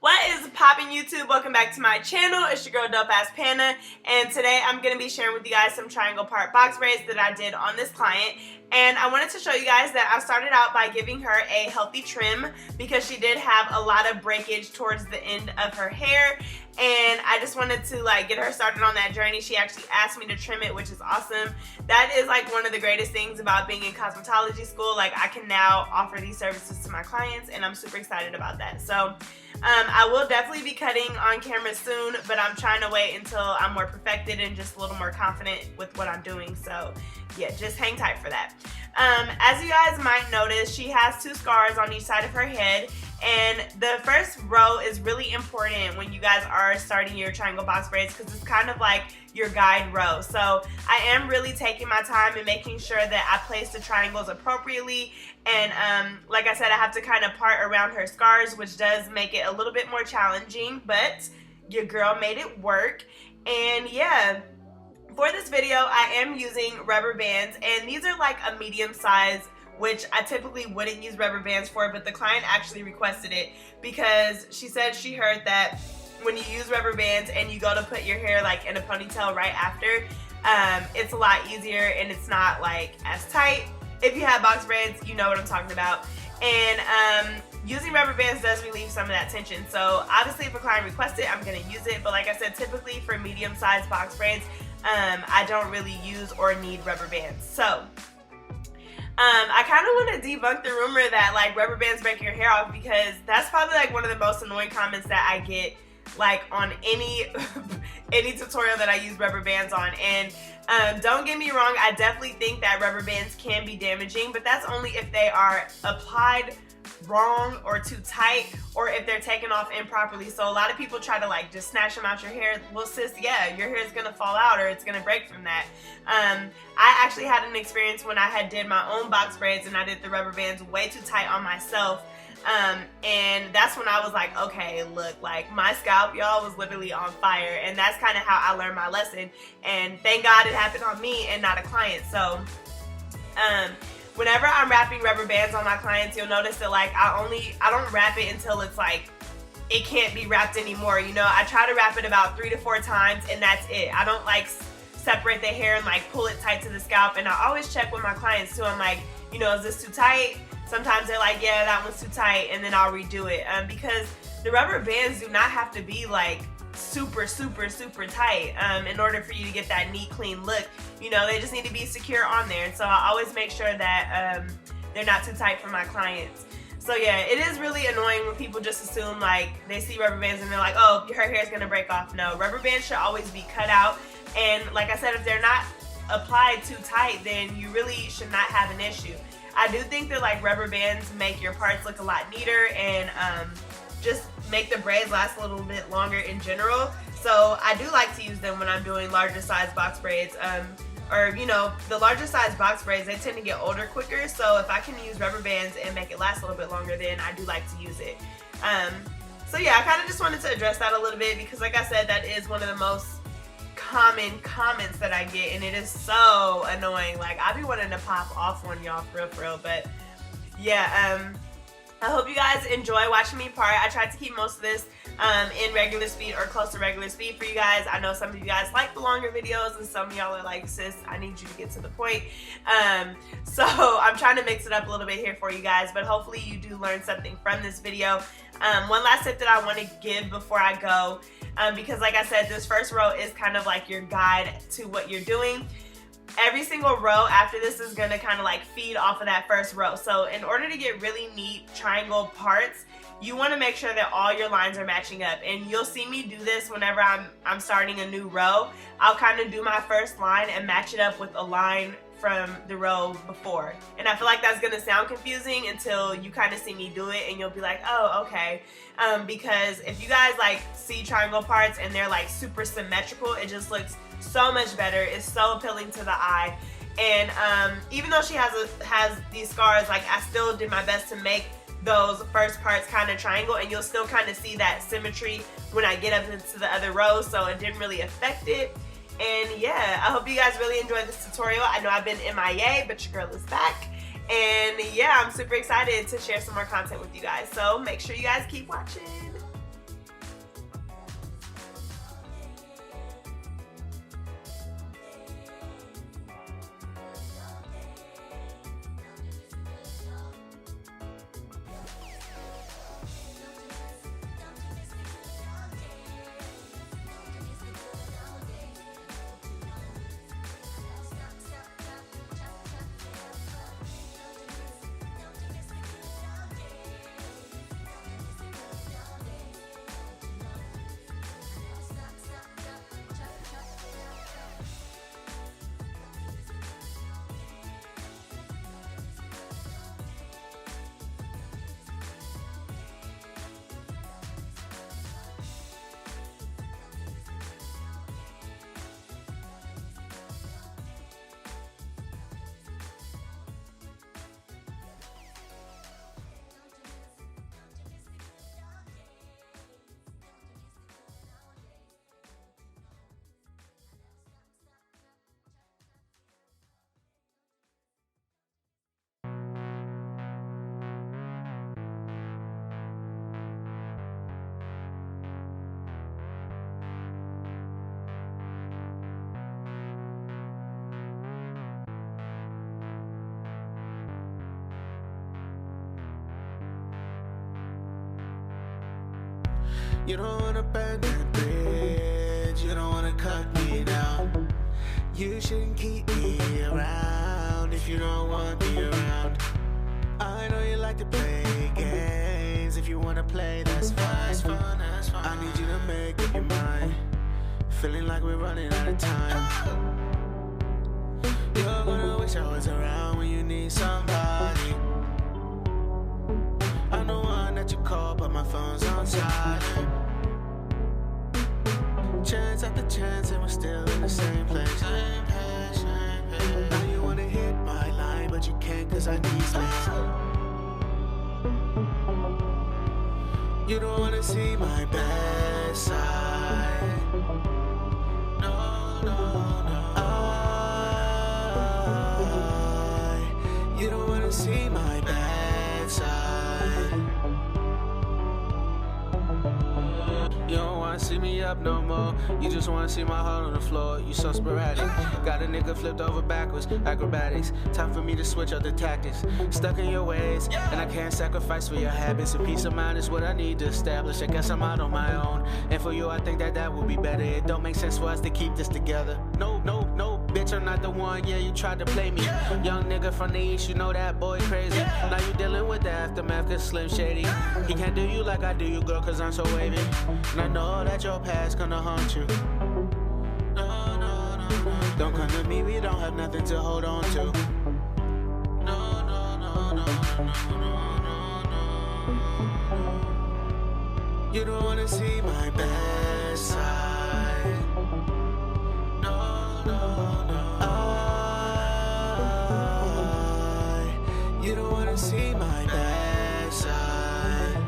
What is poppin' YouTube? Welcome back to my channel. It's your girl DOPEaxxPANA, and today I'm going to be sharing with you guys some triangle part box braids that I did on this client. And I wanted to show you guys that I started out by giving her a healthy trim because she did have a lot of breakage towards the end of her hair, and I just wanted to get her started on that journey. She actually asked me to trim it, which is awesome. That is one of the greatest things about being in cosmetology school. I can now offer these services to my clients, and I'm super excited about that. So I will definitely be cutting on camera soon, but I'm trying to wait until I'm more perfected and just a little more confident with what I'm doing. So yeah, just hang tight for that. As you guys might notice, she has 2 scars on each side of her head, and the first row is really important when you guys are starting your triangle box braids because it's kind of like your guide row. So I am really taking my time and making sure that I place the triangles appropriately, and like I said, I have to kind of part around her scars, which does make it a little bit more challenging, but your girl made it work. And yeah, for this video I am using rubber bands, and these are like a medium size, which I typically wouldn't use rubber bands for, but the client actually requested it because she said she heard that when you use rubber bands and you go to put your hair in a ponytail right after, it's a lot easier and it's not as tight. If you have box braids, you know what I'm talking about. And using rubber bands does relieve some of that tension. So obviously if a client requests it, I'm going to use it, but like I said, typically for medium sized box braids, I don't really use or need rubber bands. So I kind of want to debunk the rumor that rubber bands break your hair off, because that's probably one of the most annoying comments that I get on any tutorial that I use rubber bands on. And don't get me wrong, I definitely think that rubber bands can be damaging, but that's only if they are applied wrong or too tight, or if they're taken off improperly. So a lot of people try to just snatch them out your hair. Well sis, yeah, your hair is gonna fall out or it's gonna break from that. I actually had an experience when I did my own box braids and I did the rubber bands way too tight on myself. And that's when I was like, okay, look, my scalp, y'all, was literally on fire. And that's kind of how I learned my lesson. And thank God it happened on me and not a client. So whenever I'm wrapping rubber bands on my clients, you'll notice that I don't wrap it until it's it can't be wrapped anymore. You know, I try to wrap it about 3 to 4 times and that's it. I don't separate the hair and pull it tight to the scalp. And I always check with my clients too. I'm like, you know, is this too tight? Sometimes they're like, yeah, that one's too tight, and then I'll redo it. Because the rubber bands do not have to be super tight in order for you to get that neat, clean look. You know, they just need to be secure on there. And so I always make sure that they're not too tight for my clients. So yeah, it is really annoying when people just assume they see rubber bands and they're like, oh, her hair's gonna break off. No, rubber bands should always be cut out. And like I said, if they're not applied too tight, then you really should not have an issue. I do think that rubber bands make your parts look a lot neater and just make the braids last a little bit longer in general. So I do like to use them when I'm doing larger size box braids. Or you know, the larger size box braids, they tend to get older quicker. So if I can use rubber bands and make it last a little bit longer, then I do like to use it. So yeah, I kind of just wanted to address that a little bit because like I said, that is one of the most common comments that I get, and it is so annoying. I be wanting to pop off on y'all for real. But yeah, I hope you guys enjoy watching me part. I tried to keep most of this in regular speed or close to regular speed for you guys. I know some of you guys like the longer videos, and some of y'all are like, sis, I need you to get to the point. So I'm trying to mix it up a little bit here for you guys, but hopefully you do learn something from this video. One last tip that I want to give before I go, because like I said, this first row is kind of your guide to what you're doing. Every single row after this is going to kind of feed off of that first row. So in order to get really neat triangle parts, you want to make sure that all your lines are matching up. And you'll see me do this whenever I'm starting a new row. I'll kind of do my first line and match it up with a line from the row before. And I feel like that's gonna sound confusing until you kind of see me do it and you'll be like, oh, okay. Because if you guys see triangle parts and they're super symmetrical, it just looks so much better. It's so appealing to the eye. And even though she has these scars, I still did my best to make those first parts kind of triangle, and you'll still kind of see that symmetry when I get up into the other rows, so it didn't really affect it. And yeah, I hope you guys really enjoyed this tutorial. I know I've been MIA, but your girl is back. And yeah, I'm super excited to share some more content with you guys. So make sure you guys keep watching. You don't wanna burn that bridge, you don't wanna cut me down. You shouldn't keep me around if you don't want me around. I know you like to play games, if you wanna play, that's fine. I need you to make up your mind, feeling like we're running out of time. You're gonna wish I was around when you need somebody. I'm the one that you call, but my phone's on silent. Chance after chance, and we're still in the same place. Now you wanna hit my line, but you can't, cause I need space. You don't wanna see my best side. No. You don't wanna see my bad side. You don't wanna see me up no more. You just wanna see my heart on the floor. You so sporadic. Got a nigga flipped over backwards. Acrobatics. Time for me to switch up the tactics. Stuck in your ways, and I can't sacrifice for your habits. A peace of mind is what I need to establish. I guess I'm out on my own. And for you, I think that would be better. It don't make sense for us to keep this together. No. Bitch, I'm not the one, yeah, you tried to play me. Young nigga from the east, you know that boy crazy. Now you dealing with the aftermath, cause Slim Shady. He can't do you like I do you, girl, cause I'm so wavy. And I know that your past gonna haunt you. No. Don't come to me, we don't have nothing to hold on to. No. You don't wanna see my best side. You don't wanna see my bad side.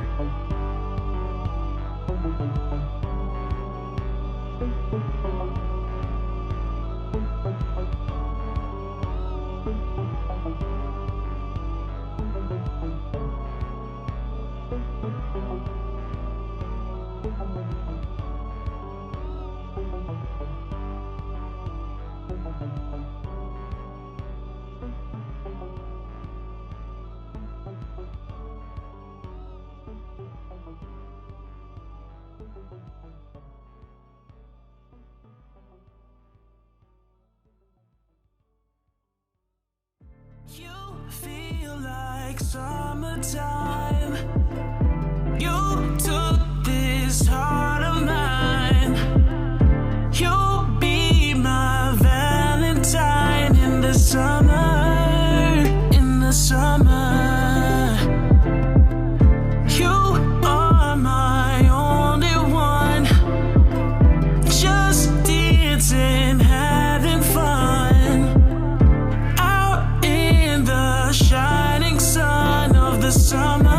You feel like summertime. You took this heart of mine. You'll be my Valentine in the summer, in the summer. You are my only one. Just dancing, having fun. Shining sun of the summer,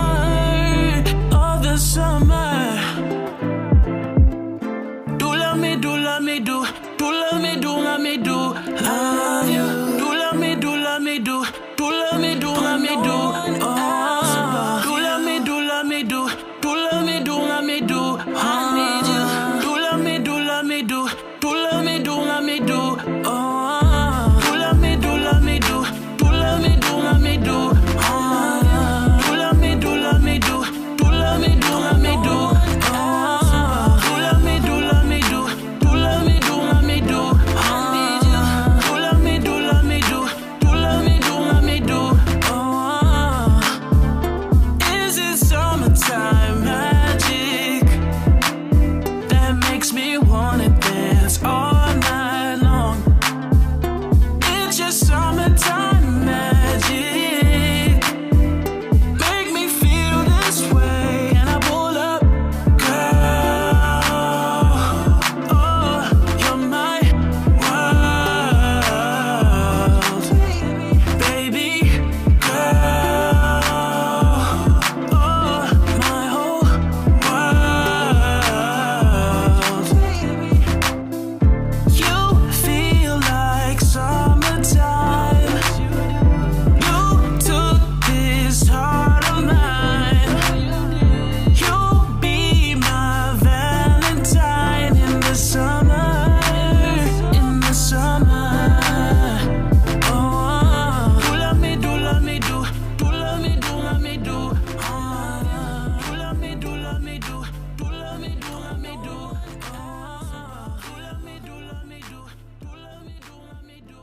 me do. Do love me, do love me, do. Do love me, do love me, do.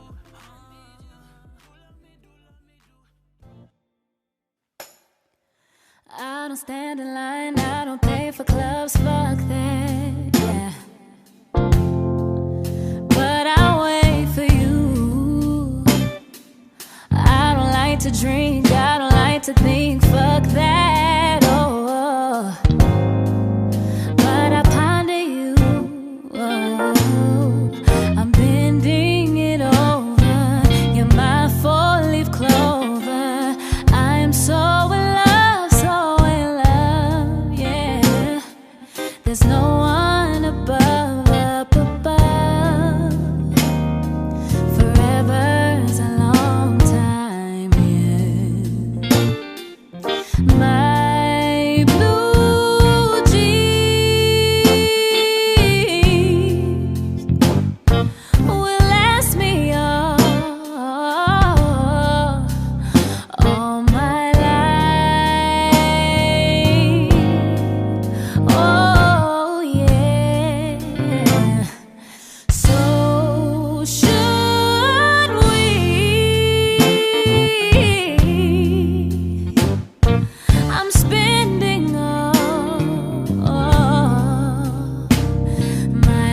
I don't stand in line, I don't pay for clubs, fuck that, yeah. But I'll wait for you. I don't like to drink, I don't like to think, fuck that, oh. But I ponder you, oh. I'm bending it over, you're my four-leaf clover. I am so in love, so in love, yeah. There's no one above, up above. Forever's a long time, yeah. My blue jeans will last me all my life. Oh yeah. So should we? I'm spending all my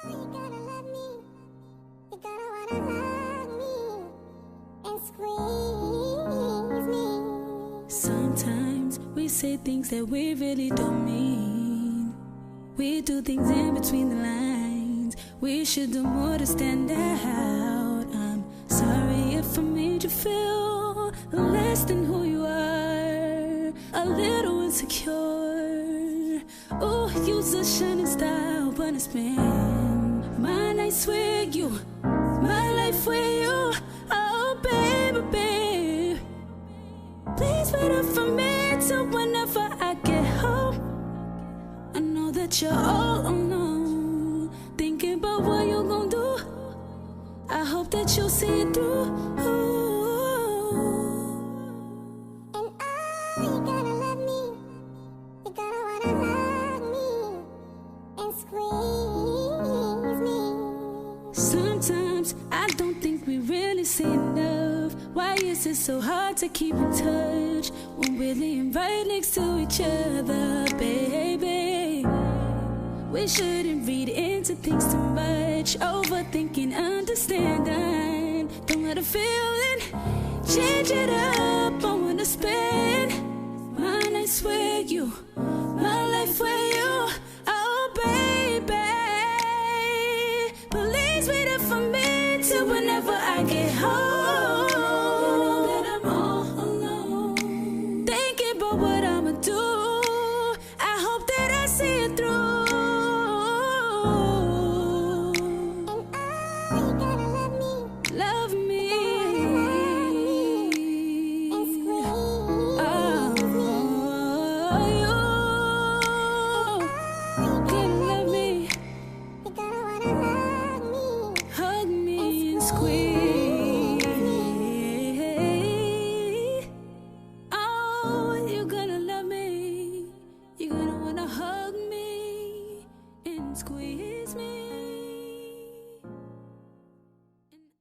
You gotta love me, you gotta wanna hug me and squeeze me. Sometimes we say things that we really don't mean. We do things in between the lines. We should do more to stand out. I'm sorry if I made you feel less than who you are, a little insecure. Oh, you's a shining star, but it's been my nights with you, my life with you. Oh, baby, babe, please wait up for me till whenever I get home. I know that you're all alone, thinking about what you're gonna do. I hope that you'll see it through. And you gotta love me, you gotta wanna hug me and squeeze me. Sometimes I don't think we really say enough. Why is it so hard to keep in touch when we're laying right next to each other, baby? We shouldn't read into things too much. Overthinking, understanding. Don't let a feeling change it up. I wanna spend my nights with you, my life with you. Oh, baby, please wait up for me till whenever I get home.